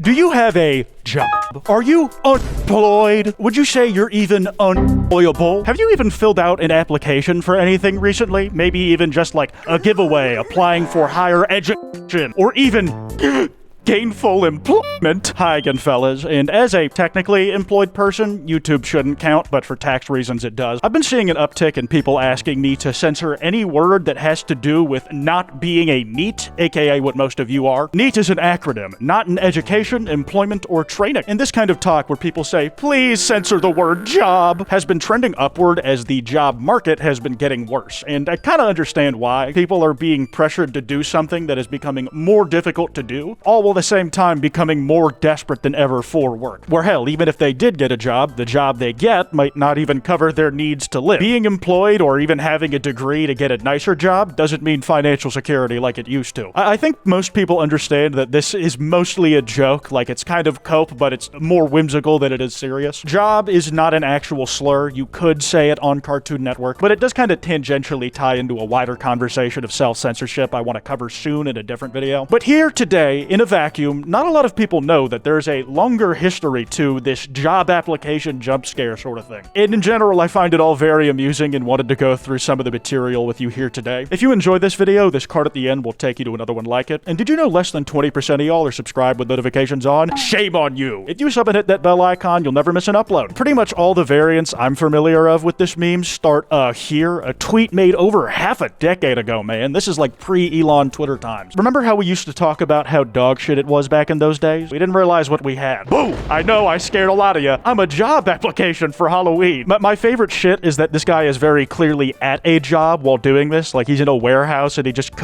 Do you have a job? Are you unemployed? Would you say you're even unemployable? Have you even filled out an application for anything recently? Maybe even just like a giveaway, applying for higher education, or even gainful employment. Hi again, fellas. And as a technically employed person, YouTube shouldn't count, but for tax reasons it does. I've been seeing an uptick in people asking me to censor any word that has to do with not being a NEET, aka what most of you are. NEET is an acronym, not in education, employment, or training. And this kind of talk where people say, please censor the word job, has been trending upward as the job market has been getting worse. And I kind of understand why. People are being pressured to do something that is becoming more difficult to do, all while at the same time becoming more desperate than ever for work. Where hell, even if they did get a job, the job they get might not even cover their needs to live. Being employed or even having a degree to get a nicer job doesn't mean financial security like it used to. I think most people understand that this is mostly a joke, like it's kind of cope, but it's more whimsical than it is serious. Job is not an actual slur. You could say it on Cartoon Network, but it does kind of tangentially tie into a wider conversation of self-censorship I want to cover soon in a different video. But here today, in a vacuum, not a lot of people know that there's a longer history to this job application jump scare sort of thing. And in general, I find it all very amusing and wanted to go through some of the material with you here today. If you enjoyed this video, this card at the end will take you to another one like it. And did you know less than 20% of y'all are subscribed with notifications on? Shame on you! If you sub and hit that bell icon, you'll never miss an upload. Pretty much all the variants I'm familiar of with this meme start here. A tweet made over half a decade ago, man. This is like pre-Elon Twitter times. Remember how we used to talk about how dog shit it was back in those days? We didn't realize what we had. Boom! I know I scared a lot of you. I'm a job application for Halloween. My favorite shit is that this guy is very clearly at a job while doing this. Like he's in a warehouse and he just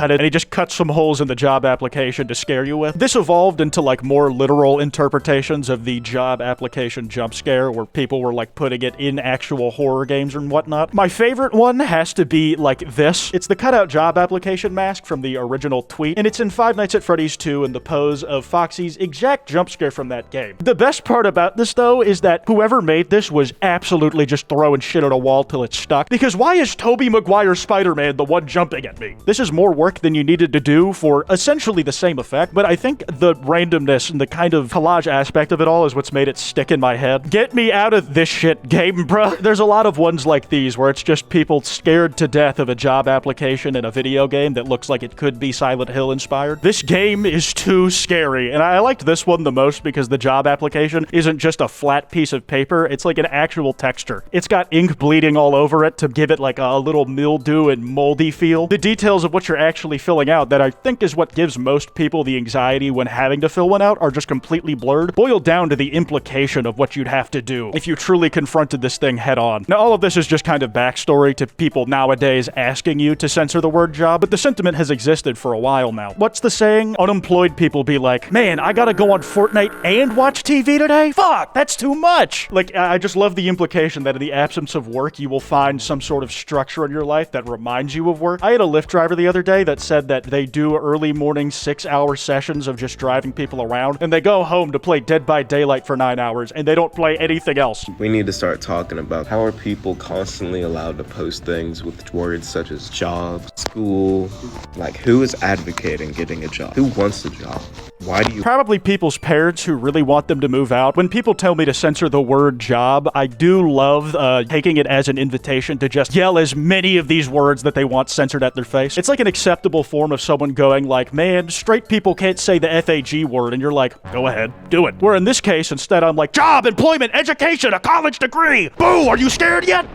cut some holes in the job application to scare you with. This evolved into like more literal interpretations of the job application jump scare where people were like putting it in actual horror games and whatnot. My favorite one has to be like this. It's the cutout job application mask from the original tweet, and it's in Five Nights at Freddy's 2 in the pose of Foxy's exact jump scare from that game. The best part about this though is that whoever made this was absolutely just throwing shit at a wall till it's stuck, because why is Tobey Maguire's Spider-Man the one jumping at me? This is more work than you needed to do for essentially the same effect, but I think the randomness and the kind of collage aspect of it all is what's made it stick in my head. Get me out of this shit game, bruh. There's a lot of ones like these where it's just people scared to death of a job application in a video game that looks like it could be Silent Hill inspired. This game is too scary, and I liked this one the most because the job application isn't just a flat piece of paper, it's like an actual texture. It's got ink bleeding all over it to give it like a little mildew and moldy feel. The details of what you're actually filling out, that I think is what gives most people the anxiety when having to fill one out, are just completely blurred, boiled down to the implication of what you'd have to do if you truly confronted this thing head on. Now, all of this is just kind of backstory to people nowadays asking you to censor the word job, but the sentiment has existed for a while now. What's the saying? Unemployed people be like, man, I gotta go on Fortnite and watch TV today? Fuck, that's too much! Like, I just love the implication that in the absence of work, you will find some sort of structure in your life that reminds you of work. I had a Lyft driver the other day that said that they do early morning 6-hour sessions of just driving people around, and they go home to play Dead by Daylight for 9 hours, and they don't play anything else. We need to start talking about how are people constantly allowed to post things with words such as job, school. Like, who is advocating getting a job? Who wants a job? Why do you? Probably people's parents who really want them to move out. When people tell me to censor the word job, I do love taking it as an invitation to just yell as many of these words that they want censored at their face. It's like an acceptable form of someone going like, man, straight people can't say the FAG word, and you're like, go ahead, do it. Where in this case, instead I'm like, job, employment, education, a college degree. Boo, are you scared yet?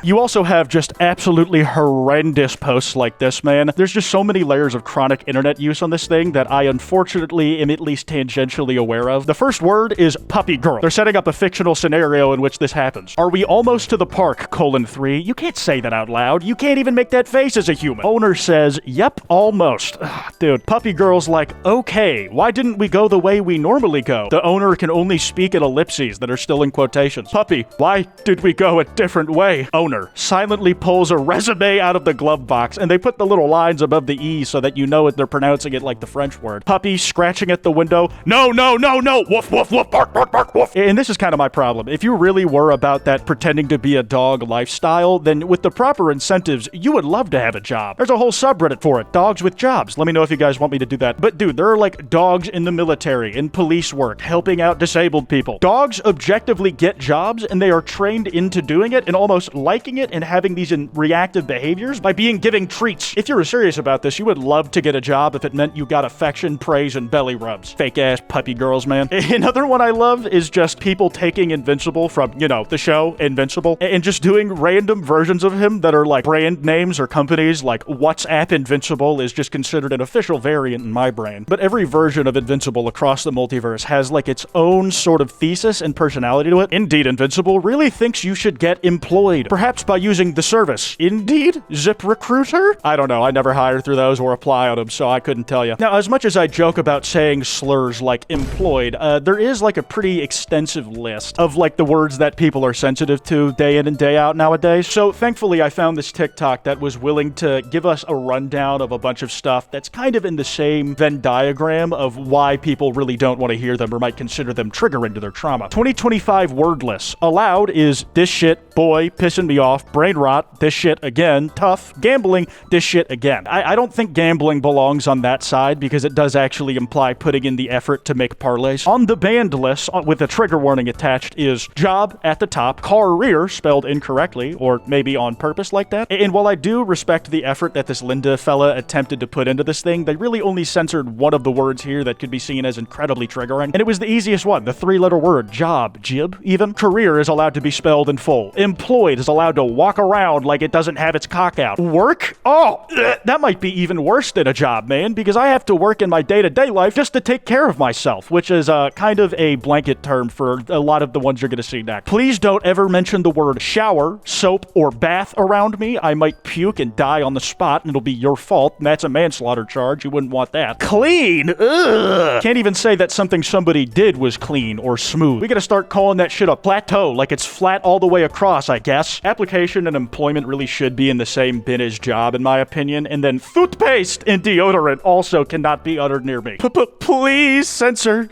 You also have just absolutely horrendous posts like this, man. There's just so many layers of chronic internet use on this thing that I unfortunately am at least tangentially aware of. The first word is puppy girl. They're setting up a fictional scenario in which this happens. Are we almost to the park, :3? You can't say that out loud. You can't even make that face as a human. Owner says, yep, almost. Ugh, dude, puppy girl's like, okay, why didn't we go the way we normally go? The owner can only speak in ellipses that are still in quotations. Puppy, why did we go a different way? Owner silently pulls a resume out of the glove box, and they put the little lines above the E so that you know it, they're pronouncing it like the French word. Puppy scratches crouching at the window. No, no, no, no. Woof, woof, woof, bark, bark, bark, woof. And this is kind of my problem. If you really were about that pretending to be a dog lifestyle, then with the proper incentives, you would love to have a job. There's a whole subreddit for it, dogs with jobs. Let me know if you guys want me to do that. But dude, there are like dogs in the military, in police work, helping out disabled people. Dogs objectively get jobs and they are trained into doing it and almost liking it and having these reactive behaviors by being given treats. If you were serious about this, you would love to get a job if it meant you got affection, praise, and belly rubs. Fake ass puppy girls, man. Another one I love is just people taking Invincible from, you know, the show Invincible and just doing random versions of him that are like brand names or companies. Like WhatsApp Invincible is just considered an official variant in my brain. But every version of Invincible across the multiverse has like its own sort of thesis and personality to it. Indeed, Invincible really thinks you should get employed, perhaps by using the service Indeed, ZipRecruiter. I don't know, I never hire through those or apply on them, so I couldn't tell you. Now, as much as I joke about saying slurs like employed, there is like a pretty extensive list of like the words that people are sensitive to day in and day out nowadays. So thankfully I found this TikTok that was willing to give us a rundown of a bunch of stuff that's kind of in the same Venn diagram of why people really don't want to hear them or might consider them triggering to their trauma. 2025 word list. Allowed is this shit, boy, pissing me off, brain rot, this shit again, tough, gambling, this shit again. I don't think gambling belongs on that side because it does actually imply putting in the effort to make parlays. On the banned list, with a trigger warning attached, is job at the top, career spelled incorrectly, or maybe on purpose like that. And while I do respect the effort that this Linda fella attempted to put into this thing, they really only censored one of the words here that could be seen as incredibly triggering. And it was the easiest one, the three-letter word, job, jib, even. Career is allowed to be spelled in full. Employed is allowed to walk around like it doesn't have its cock out. Work? Oh, that might be even worse than a job, man, because I have to work in my day-to-day life just to take care of myself, which is kind of a blanket term for a lot of the ones you're going to see next. Please don't ever mention the word shower, soap, or bath around me. I might puke and die on the spot, and it'll be your fault, and that's a manslaughter charge. You wouldn't want that. Clean? Ugh. Can't even say that something somebody did was clean or smooth. We gotta start calling that shit a plateau, like it's flat all the way across, I guess. Application and employment really should be in the same bin as job, in my opinion, and then toothpaste and deodorant also cannot be uttered near me. Please, censor.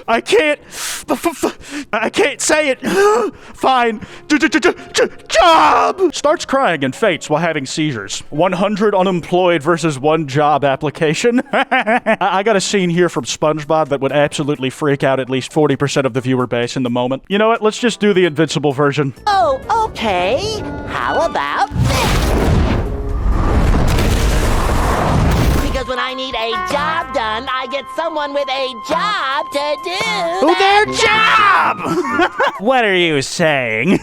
I can't say it. Fine. Job! Starts crying and faints while having seizures. 100 unemployed versus 1 job application. I got a scene here from SpongeBob that would absolutely freak out at least 40% of the viewer base in the moment. You know what? Let's just do the Invincible version. Oh, okay. How about this? Because when I need a job done, I get someone with a job to do their job! What are you saying?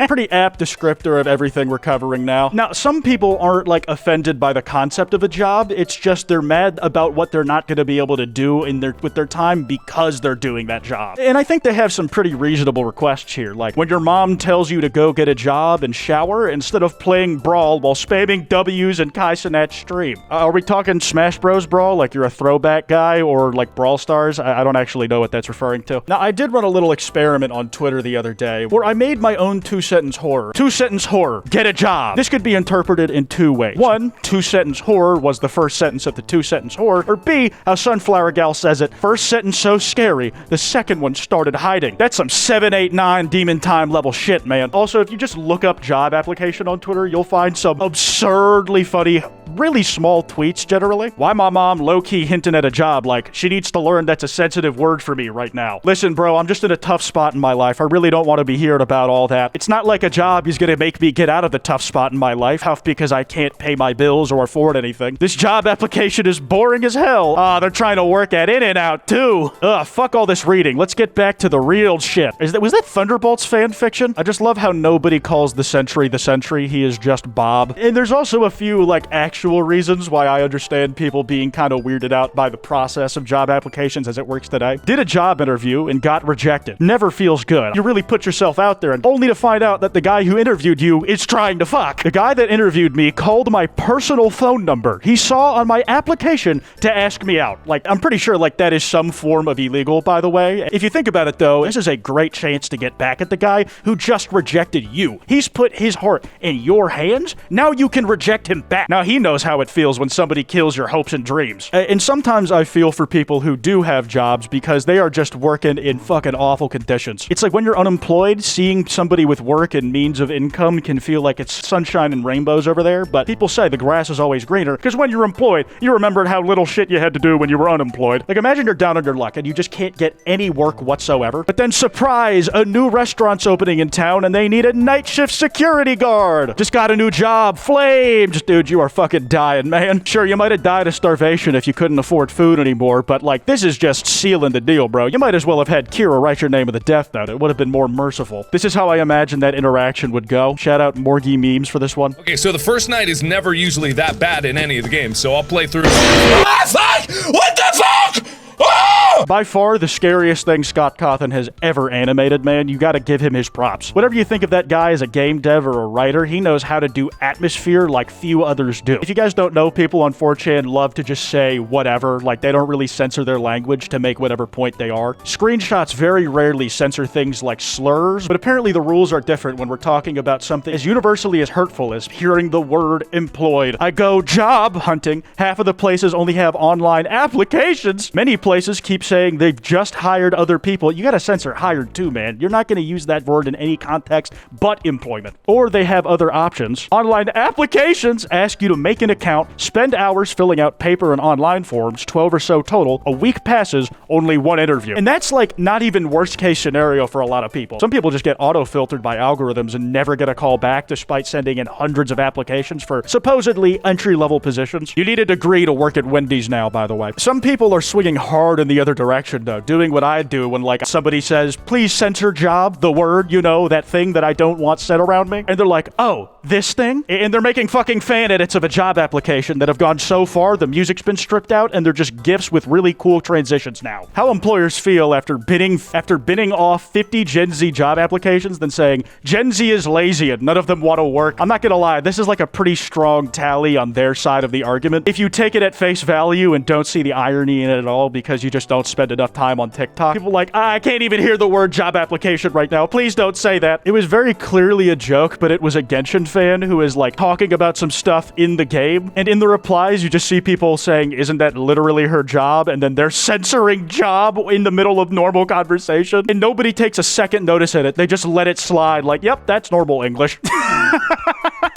Pretty apt descriptor of everything we're covering now. Now, some people aren't like offended by the concept of a job. It's just they're mad about what they're not going to be able to do with their time because they're doing that job. And I think they have some pretty reasonable requests here. Like when your mom tells you to go get a job and shower instead of playing Brawl while spamming W's in Kai Cenat's stream. Are we talking Smash Bros. Brawl, like you're a throwback guy, or like Brawl Stars? I don't actually know what that's referring to. Now, I did run a little experiment on Twitter the other day where I made my own two-sentence horror. Two-sentence horror, get a job. This could be interpreted in 2 ways. 1, two-sentence horror was the first sentence of the two-sentence horror, or B, how Sunflower Gal says it, first sentence so scary, the second one started hiding. That's some 7, 8, 9 Demon Time level shit, man. Also, if you just look up job application on Twitter, you'll find some absurdly funny, really small tweets generally. Why my mom low-key hinting at a job like she needs to learn that's a sensitive word for me right now. Listen, bro, I'm just in a tough spot in my life. I really don't want to be hearing about all that. It's not like a job is gonna make me get out of the tough spot in my life, half because I can't pay my bills or afford anything. This job application is boring as hell. They're trying to work at In-N-Out too. Fuck all this reading. Let's get back to the real shit. Was that Thunderbolts fan fiction? I just love how nobody calls the Sentry the Sentry. He is just Bob. And there's also a few like actual reasons why I understand people being kind of weirded out by the process of job applications as it works today. Did a job interview and got rejected. Never feels good. You really put yourself out there and only to find out that the guy who interviewed you is trying to fuck. The guy that interviewed me called my personal phone number he saw on my application to ask me out. Like, I'm pretty sure like that is some form of illegal, by the way. If you think about it though, this is a great chance to get back at the guy who just rejected you. He's put his heart in your hands. Now you can reject him back. Now he knows how it feels when somebody really kills your hopes and dreams. And sometimes I feel for people who do have jobs because they are just working in fucking awful conditions. It's like when you're unemployed, seeing somebody with work and means of income can feel like it's sunshine and rainbows over there, but people say the grass is always greener because when you're employed, you remember how little shit you had to do when you were unemployed. Like imagine you're down on your luck and you just can't get any work whatsoever, but then surprise, a new restaurant's opening in town and they need a night shift security guard. Just got a new job, flames. Dude, you are fucking dying, man. Sure, you might have died of starvation if you couldn't afford food anymore, but like this is just sealing the deal, bro. You might as well have had Kira write your name on the death note. It would have been more merciful. This is how I imagine that interaction would go. Shout out Morgie Memes for this one. Okay, so the first night is never usually that bad in any of the games, so I'll play through. Ah, fuck! What the fuck? Ah! By far the scariest thing Scott Cawthon has ever animated, man. You gotta give him his props. Whatever you think of that guy as a game dev or a writer, he knows how to do atmosphere like few others do. If you guys don't know, people on 4chan love to just say whatever, like they don't really censor their language to make whatever point they are. Screenshots very rarely censor things like slurs, but apparently the rules are different when we're talking about something as universally as hurtful as hearing the word employed. I go job hunting. Half of the places only have online applications. Many places keep saying they've just hired other people. You gotta censor hired too, man. You're not gonna use that word in any context but employment. Or they have other options. Online applications ask you to make an account, spend hours filling out paper and online forms, 12 or so total. A week passes, only one interview. And that's like not even worst case scenario for a lot of people. Some people just get auto-filtered by algorithms and never get a call back despite sending in hundreds of applications for supposedly entry-level positions. You need a degree to work at Wendy's now, by the way. Some people are swinging hard in the other direction, though, doing what I do when, like, somebody says, please censor job, the word, you know, that thing that I don't want said around me. And they're like, oh, this thing? And they're making fucking fan edits of a job application that have gone so far, the music's been stripped out, and they're just GIFs with really cool transitions now. How employers feel after bidding off 50 Gen Z job applications, then saying, Gen Z is lazy and none of them want to work. I'm not gonna lie, this is like a pretty strong tally on their side of the argument. If you take it at face value and don't see the irony in it at all because you just don't spend enough time on TikTok, people are like, I can't even hear the word job application right now. Please don't say that. It was very clearly a joke, but it was a Genshin fan who is like talking about some stuff in the game. And in the replies, you just see people saying, isn't that literally her job? And then they're censoring job in the middle of normal conversation. And nobody takes a second notice at it. They just let it slide like, yep, that's normal English.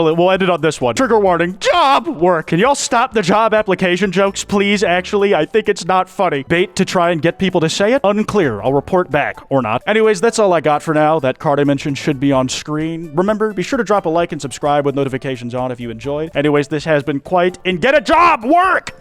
We'll end it on this one. Trigger warning, job work. Can y'all stop the job application jokes, please? Actually, I think it's not funny. Bait to try and get people to say it? Unclear. I'll report back or not. Anyways, that's all I got for now. That card I mentioned should be on screen. Remember, be sure to drop a like and subscribe with notifications on if you enjoyed. Anyways, this has been Kwite, and get a job! Work!